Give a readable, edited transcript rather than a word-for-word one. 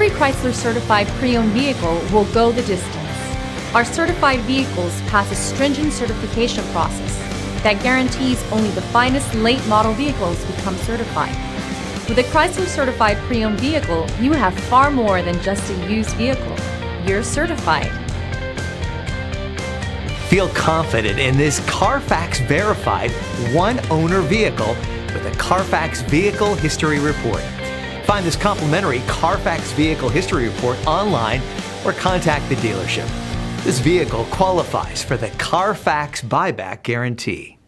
Every Chrysler certified pre-owned vehicle will go the distance. Our certified vehicles pass a stringent certification process that guarantees only the finest late model vehicles become certified. With a Chrysler certified pre-owned vehicle, you have far more than just a used vehicle. You're certified. Feel confident in this Carfax verified one-owner vehicle with a Carfax Vehicle History Report. Find this complimentary Carfax Vehicle History Report online or contact the dealership. This vehicle qualifies for the Carfax Buyback Guarantee.